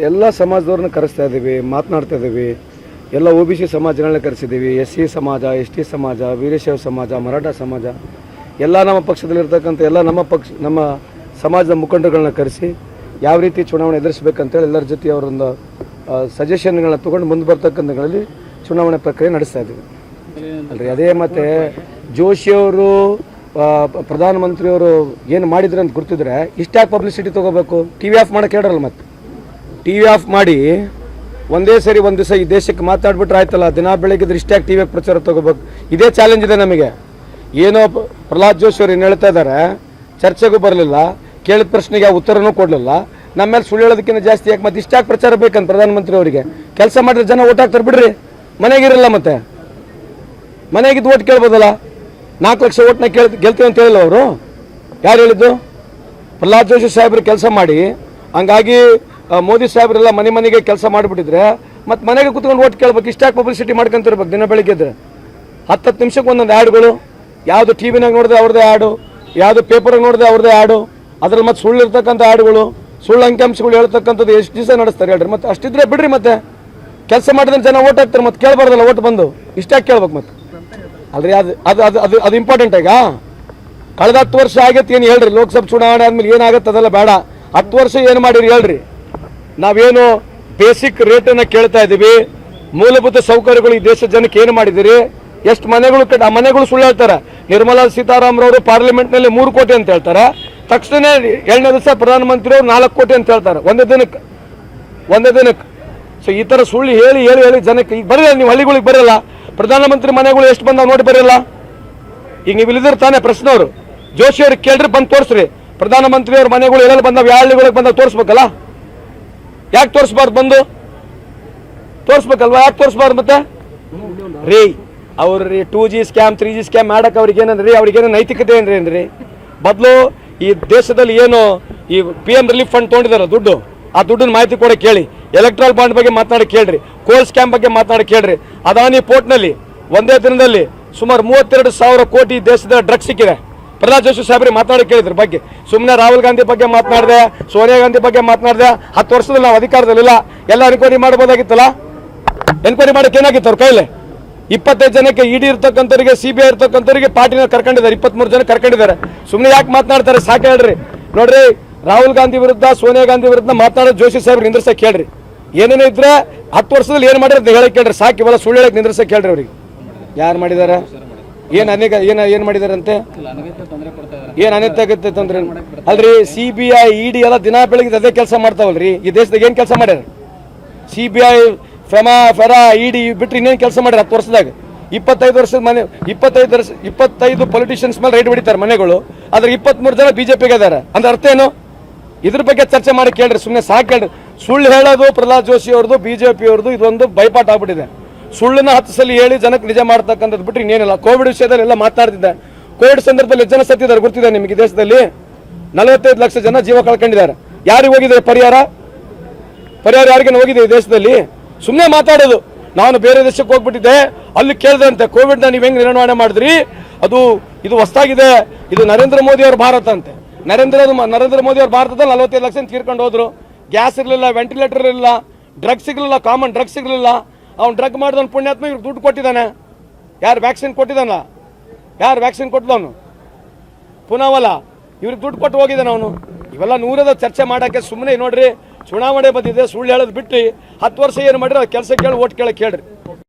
ಎಲ್ಲ ಸಮಾಜದವ್ರನ್ನ ಕರೆಸ್ತಾ ಇದ್ದೀವಿ, ಮಾತನಾಡ್ತಾ ಇದ್ದೀವಿ. ಎಲ್ಲ OBC ಸಮಾಜಗಳನ್ನ ಕರೆಸಿದ್ದೀವಿ. SC ಸಮಾಜ, ST ಸಮಾಜ, ವೀರಶೈವ ಸಮಾಜ, ಮರಾಠ ಸಮಾಜ, ಎಲ್ಲ ನಮ್ಮ ಪಕ್ಷದಲ್ಲಿರ್ತಕ್ಕಂಥ ಎಲ್ಲ ನಮ್ಮ ಸಮಾಜದ ಮುಖಂಡರುಗಳನ್ನ ಕರೆಸಿ ಯಾವ ರೀತಿ ಚುನಾವಣೆ ಎದುರಿಸಬೇಕಂತೇಳಿ ಎಲ್ಲರ ಜೊತೆ ಅವರೊಂದು ಸಜೆಷನ್ಗಳನ್ನ ತೊಗೊಂಡು ಮುಂದೆ ಬರ್ತಕ್ಕಂಥಗಳಲ್ಲಿ ಚುನಾವಣೆ ಪ್ರಕ್ರಿಯೆ ನಡೆಸ್ತಾ ಇದ್ದೀವಿ ಅಲ್ರಿ. ಅದೇ ಮತ್ತು ಜೋಶಿಯವರು ಪ್ರಧಾನಮಂತ್ರಿಯವರು ಏನು ಮಾಡಿದ್ರು ಅಂತ ಗೊತ್ತಿದ್ರೆ ಇಷ್ಟಾಗಿ ಪಬ್ಲಿಸಿಟಿ ತೊಗೋಬೇಕು? TV ಆಫ್ ಮಾಡೋಕ್ಕೆ ಹೇಳ್ರಲ್ಲ. ಮತ್ತು TV ಆಫ್ ಮಾಡಿ ಒಂದೇ ಸರಿ ಒಂದು ದಿವಸ ಈ ದೇಶಕ್ಕೆ ಮಾತಾಡ್ಬಿಟ್ರೆ ಆಯ್ತಲ್ಲ. ದಿನ ಬೆಳಗ್ಗೆ ಇಷ್ಟಾಗಿ TV ಪ್ರಚಾರ ತೊಗೋಬೇಕು. ಇದೇ ಚಾಲೆಂಜ್ ಇದೆ ನಮಗೆ. ಏನೋ ಪ್ರಹ್ಲಾದ್ ಜೋಶಿ ಅವರು ಏನು ಹೇಳ್ತಾ ಇದ್ದಾರೆ, ಚರ್ಚೆಗೂ ಬರಲಿಲ್ಲ, ಕೇಳಿದ ಪ್ರಶ್ನೆಗೆ ಯಾವ ಉತ್ತರನೂ ಕೊಡಲಿಲ್ಲ, ನಮ್ಮ ಮೇಲೆ ಸುಳ್ಳು ಹೇಳೋದಕ್ಕಿಂತ ಜಾಸ್ತಿ ಯಾಕೆ ಮತ್ತೆ ಇಷ್ಟಾಗಿ ಪ್ರಚಾರ ಬೇಕಂತ ಪ್ರಧಾನಮಂತ್ರಿ ಅವರಿಗೆ? ಕೆಲಸ ಮಾಡಿದ್ರೆ ಜನ ಓಟ್ ಹಾಕ್ತಾರೆ ಬಿಡ್ರಿ, ಮನೆಗಿರಲ್ಲ. ಮತ್ತೆ ಮನೆಗಿದ್ದು ಓಟ್ ಕೇಳ್ಬೋದಲ್ಲ. 4 ಲಕ್ಷ ಓಟ್ನ ಗೆಲ್ತೀವಿ ಅಂತ ಹೇಳಿಲ್ಲ ಅವರು. ಯಾರು ಹೇಳಿದ್ದು? ಪ್ರಹ್ಲಾದ್ ಜೋಶಿ ಸಾಹೇಬ್ರು ಕೆಲಸ ಮಾಡಿ, ಹಂಗಾಗಿ ಮೋದಿ ಸಾಹೇಬ್ರೆಲ್ಲ ಮನೆಗೆ ಕೆಲಸ ಮಾಡಿಬಿಟ್ಟಿದ್ರೆ ಮತ್ತು ಮನೆಗೆ ಕೂತ್ಕೊಂಡು ಓಟ್ ಕೇಳ್ಬೇಕು. ಇಷ್ಟಾಗಿ ಪಬ್ಲಿಸಿಟಿ ಮಾಡ್ಕೊಂತಿರ್ಬೇಕು ದಿನ ಬೆಳಿಗ್ಗೆ ಇದ್ರೆ. 10 ನಿಮಿಷಕ್ಕೆ ಒಂದೊಂದು ಆ್ಯಡ್ಗಳು. ಯಾವುದು TVನಾಗ ನೋಡಿದ್ರೆ ಅವ್ರದ್ದೇ ಆ್ಯಡು, ಯಾವುದು ಪೇಪರಾಗ ನೋಡಿದ್ರೆ ಅವ್ರದ್ದೇ ಆ್ಯಡು, ಅದ್ರಲ್ಲಿ ಮತ್ತೆ ಸುಳ್ಳು ಇರ್ತಕ್ಕಂಥ ಆ್ಯಡ್ಗಳು, ಸುಳ್ಳು ಅಂಕಿಅಂಶಗಳು ಹೇಳ್ತಕ್ಕಂಥದ್ದು ಎಷ್ಟು ದಿವಸ ನಡೆಸ್ತಾರೆ ಹೇಳ್ರಿ? ಮತ್ತೆ ಅಷ್ಟಿದ್ರೆ ಬಿಡ್ರಿ. ಮತ್ತೆ ಕೆಲಸ ಮಾಡಿದ್ರೆ ಜನ ಓಟ್ ಹಾಕ್ತಾರೆ, ಮತ್ತೆ ಕೇಳಬಾರ್ದಲ್ಲ ಓಟ್ ಬಂದು. ಇಷ್ಟಾಗಿ ಕೇಳ್ಬೇಕು ಮತ್ತೆ ಅಲ್ರಿ. ಅದು ಇಂಪಾರ್ಟೆಂಟ್. ಈಗ ಕಳೆದ 10 ವರ್ಷ ಆಗೈತೆ ಏನು ಹೇಳ್ರಿ? ಲೋಕಸಭೆ ಚುನಾವಣೆ ಆದ್ಮೇಲೆ ಏನಾಗತ್ತೆ ಅದೆಲ್ಲ ಬೇಡ. 10 ವರ್ಷ ಏನು ಮಾಡಿರಿ ಹೇಳ್ರಿ? ನಾವೇನು ಬೇಸಿಕ್ ರೇಟನ್ನು ಕೇಳ್ತಾ ಇದ್ದೀವಿ, ಮೂಲಭೂತ ಸೌಕರ್ಯಗಳು ಈ ದೇಶದ ಜನಕ್ಕೆ ಏನು ಮಾಡಿದಿರಿ? ಎಷ್ಟು ಮನೆಗಳು ಆ ಮನೆಗಳು ಸುಳ್ಳು ಹೇಳ್ತಾರೆ. ನಿರ್ಮಲಾ ಸೀತಾರಾಮರವರು ಪಾರ್ಲಿಮೆಂಟ್ನಲ್ಲಿ 3 ಕೋಟಿ ಅಂತ ಹೇಳ್ತಾರೆ. ತಕ್ಷಣ 2ನೇ ದಿವಸ ಪ್ರಧಾನಮಂತ್ರಿ ಅವರು 4 ಕೋಟಿ ಅಂತ ಹೇಳ್ತಾರೆ ಒಂದೇ ದಿನಕ್ಕೆ. ಸೊ ಈ ಥರ ಸುಳ್ಳು ಹೇಳಿ ಜನಕ್ಕೆ ಈಗ ಬರಲ್ಲ. ನೀವು ಹಳ್ಳಿಗಳಿಗೆ ಬರಲ್ಲ, ಪ್ರಧಾನಮಂತ್ರಿ ಮನೆಗಳು ಎಷ್ಟು ಬಂದಾವ ನೋಡಿ ಬರಲ್ಲ. ಈಗ ನೀವು ಇಲ್ಲಿದ್ರೆ ತಾನೇ ಪ್ರಶ್ನವರು ಜೋಶಿ ಅವ್ರಿಗೆ ಕೇಳ್ರಿ, ಬಂದು ತೋರಿಸ್ರಿ. ಪ್ರಧಾನಮಂತ್ರಿ ಅವ್ರ ಮನೆಗಳು ಎಲ್ಲೆಲ್ಲ ಬಂದಾವ, ಯಾವ ಹಳ್ಳಿಗಳಿಗೆ ಬಂದಾವ ತೋರಿಸ್ಬೇಕಲ್ಲ. ಯಾಕೆ ತೋರಿಸ್ಬಾರ್ದು? ಬಂದು ತೋರಿಸ್ಬೇಕಲ್ವಾ? ಯಾಕೆ ತೋರಿಸ್ಬಾರ್ದು? ಮತ್ತೆ ರೀ ಅವ್ರಿ 2G ಸ್ಕ್ಯಾಮ್ 3G ಸ್ಕ್ಯಾಮ್ ಮಾಡಕ್ಕೆ ಅವ್ರಿಗೇನಂದ್ರಿ? ಅವ್ರಿಗೇನೋ ನೈತಿಕತೆ ಏನ್ರಿ? ಬದಲು ಈ ದೇಶದಲ್ಲಿ ಏನು ಈ PM ರಿಲೀಫ್ ಫಂಡ್ ತೊಗೊಂಡಿದಾರ ದುಡ್ಡು, ಆ ದುಡ್ಡನ್ನ ಮಾಹಿತಿ ಕೊಡಕ್ಕೆ ಕೇಳಿ. ಎಲೆಕ್ಟ್ರಲ್ ಬಾಂಡ್ ಬಗ್ಗೆ ಮಾತನಾಡಕ್ಕೆ ಕೇಳ್ರಿ. ಕೋಲ್ ಸ್ಕ್ಯಾಮ್ ಬಗ್ಗೆ ಮಾತನಾಡಕ್ಕೆ ಕೇಳ್ರಿ. ಅದಾನಿ ಪೋರ್ಟ್ನಲ್ಲಿ ಒಂದೇ ದಿನದಲ್ಲಿ ಸುಮಾರು 32,000 ಕೋಟಿ ದೇಶದ ಡ್ರಗ್ಸ್ ಸಿಕ್ಕಿದೆ. ಪ್ರಹ್ಲಾದ್ ಜೋಶಿ ಸಾಹೇಬ್ರಿಗೆ ಮಾತನಾಡಕ್ಕೆ ಕೇಳಿದ್ರ ಬಗ್ಗೆ. ಸುಮ್ಮನೆ ರಾಹುಲ್ ಗಾಂಧಿ ಬಗ್ಗೆ ಮಾತನಾಡಿದೆ, ಸೋನಿಯಾ ಗಾಂಧಿ ಬಗ್ಗೆ ಮಾತನಾಡಿದೆ. 10 ವರ್ಷದಲ್ಲಿ ನಾವು ಅಧಿಕಾರದಲ್ಲಿಲ್ಲ, ಎಲ್ಲ ಎನ್ಕ್ವೈರಿ ಮಾಡ್ಬೋದಾಗಿತ್ತಲ್ಲ. ಎನ್ಕ್ವೈರಿ ಮಾಡಕ್ಕೆ ಏನಾಗಿತ್ತು ಅವ್ರ ಕೈಲಿ? 25 ಜನಕ್ಕೆ ED ಇರ್ತಕ್ಕಂಥವ್ರಿಗೆ, CBI ಇರ್ತಕ್ಕಂಥವ್ರಿಗೆ ಪಾರ್ಟಿನ ಕರ್ಕೊಂಡಿದ್ದಾರೆ. 23 ಜನ ಕರ್ಕೊಂಡಿದ್ದಾರೆ. ಸುಮ್ಮನೆ ಯಾಕೆ ಮಾತನಾಡ್ತಾರೆ? ಸಾಕು ಹೇಳ್ರಿ. ನೋಡ್ರಿ, ರಾಹುಲ್ ಗಾಂಧಿ ವಿರುದ್ಧ, ಸೋನಿಯಾ ಗಾಂಧಿ ವಿರುದ್ಧ ಮಾತನಾಡೋ ಜೋಶಿ ಸಾಹೇಬ್ರು ನಿಂದ್ರಸಕ್ಕೆ ಕೇಳ್ರಿ. ಏನೇನೋ ಇದ್ರೆ 10 ವರ್ಷದಲ್ಲಿ ಏನು ಮಾಡಿದ್ರೆ ಹೇಳಕ್ಕೆ ಕೇಳ್ರಿ. ಸಾಕು, ಇವೆಲ್ಲ ಸುಳ್ಳು ಹೇಳಕ್ಕೆ ನಿಂದ್ರಸಕ್ಕೆ ಕೇಳ್ರಿ ಅವ್ರಿಗೆ. ಯಾರು ಮಾಡಿದಾರ? ಏನು ಮಾಡಿದಾರಂತೆ? ಏನು ಅನೈತಿಕತೆ ತೊಂದರೆ ಅಲ್ರಿ? CBI ED ಎಲ್ಲ ದಿನ ಬೆಳಗ್ಗೆ ಅದೇ ಕೆಲಸ ಮಾಡ್ತಾವಲ್ರಿ. ಈ ದೇಶದಾಗ ಏನು ಕೆಲಸ ಮಾಡ್ಯಾರ? CBI, ಫೆರಾ ED ಬಿಟ್ರೆ ಇನ್ನೇನು ಕೆಲಸ ಮಾಡ್ಯಾರ 10 ವರ್ಷದಾಗ? 25 ವರ್ಷದ ಮನೆ 25 ಪೊಲಿಟಿಷಿಯನ್ಸ್ ಮೇಲೆ ರೈಡ್ ಹೊಡಿತಾರೆ ಮನೆಗಳು. ಆದ್ರೆ 23 ಜನ BJPಗೆ ಇದ್ದಾರೆ ಅಂದ್ರೆ ಅರ್ಥ ಏನು? ಇದ್ರ ಬಗ್ಗೆ ಚರ್ಚೆ ಮಾಡಿ ಕೇಳ್ರಿ. ಸುಮ್ಮನೆ ಸಾಕು ಹೇಳ್ರಿ. ಸುಳ್ಳು ಹೇಳೋದು ಪ್ರಹ್ಲಾದ್ ಜೋಶಿ ಅವ್ರದ್ದು, BJP ಅವ್ರದ್ದು ಇದೊಂದು ಬೈಪಾಠ ಆಗ್ಬಿಟ್ಟಿದೆ. ಸುಳ್ಳನ್ನ 10 ಸಲ ಹೇಳಿ ಜನಕ್ಕೆ ನಿಜ ಮಾಡ್ತಕ್ಕಂಥದ್ದು ಬಿಟ್ರೆ ಇನ್ನೇನಿಲ್ಲ. ಕೋವಿಡ್ ವಿಷಯದಲ್ಲಿ ಎಲ್ಲ ಮಾತನಾಡ್ತಿದ್ದೆ. ಕೋವಿಡ್ ಸಂದರ್ಭದಲ್ಲಿ ಎಷ್ಟು ಜನ ಸತ್ತಿದ್ದಾರೆ ಗೊತ್ತಿದೆ ನಿಮಗೆ? ದೇಶದಲ್ಲಿ 45 ಲಕ್ಷ ಜನ ಜೀವ ಕಳ್ಕೊಂಡಿದ್ದಾರೆ. ಯಾರಿಗೆ ಹೋಗಿದೆ ಪರಿಹಾರ? ಯಾರಿಗೇನು ಹೋಗಿದೆ ಈ ದೇಶದಲ್ಲಿ? ಸುಮ್ಮನೆ ಮಾತಾಡೋದು. ನಾನು ಬೇರೆ ದೇಶಕ್ಕೆ ಹೋಗ್ಬಿಟ್ಟಿದ್ದೆ, ಅಲ್ಲಿ ಕೇಳಿದಂತೆ ಕೋವಿಡ್ನ ನೀವು ಹೆಂಗೆ ನಿರ್ವಹಣೆ ಮಾಡಿದ್ರಿ, ಇದು ಹೊಸದಾಗಿದೆ, ಇದು ನರೇಂದ್ರ ಮೋದಿ ಅವ್ರ ಭಾರತ ಅಂತೆ. ನರೇಂದ್ರ ಮೋದಿ ಅವ್ರ ಭಾರತದಲ್ಲಿ 45 ಲಕ್ಷ ತೀರ್ಕೊಂಡು ಹೋದ್ರು. ಗ್ಯಾಸ್ ಇರಲಿಲ್ಲ, ವೆಂಟಿಲೇಟರ್ ಇರಲಿಲ್ಲ, ಡ್ರಗ್ ಸಿಗಲಿಲ್ಲ, ಕಾಮನ್ ಡ್ರಗ್ ಸಿಗಲಿಲ್ಲ. ಅವ್ನು ಡ್ರಗ್ ಮಾಡಿದವನು ಪುಣ್ಯಾತ್ಮ ಇವ್ರಿಗೆ ದುಡ್ಡು ಕೊಟ್ಟಿದ್ದಾನೆ. ಯಾರು ವ್ಯಾಕ್ಸಿನ್ ಕೊಟ್ಟಿದ್ದಾನ? ಯಾರು ವ್ಯಾಕ್ಸಿನ್ ಕೊಟ್ಟಿದವನು? ಪುನವಲ್ಲ, ಇವ್ರಿಗೆ ದುಡ್ಡು ಕೊಟ್ಟು ಹೋಗಿದ್ದಾನೆ ಅವನು. ಇವೆಲ್ಲ ನೂರದ ಚರ್ಚೆ ಮಾಡೋಕ್ಕೆ ಸುಮ್ಮನೆ ನೋಡ್ರಿ. ಚುನಾವಣೆ ಬಂದಿದೆ, ಸುಳ್ಳು ಹೇಳೋದು ಬಿಟ್ಟು 10 ವರ್ಷ ಏನು ಮಾಡಿದ್ರೆ ಕೆಲಸ ಕೇಳಿ ಓಟ್ ಕೇಳಕ್ಕೆ ಹೇಳ್ರಿ.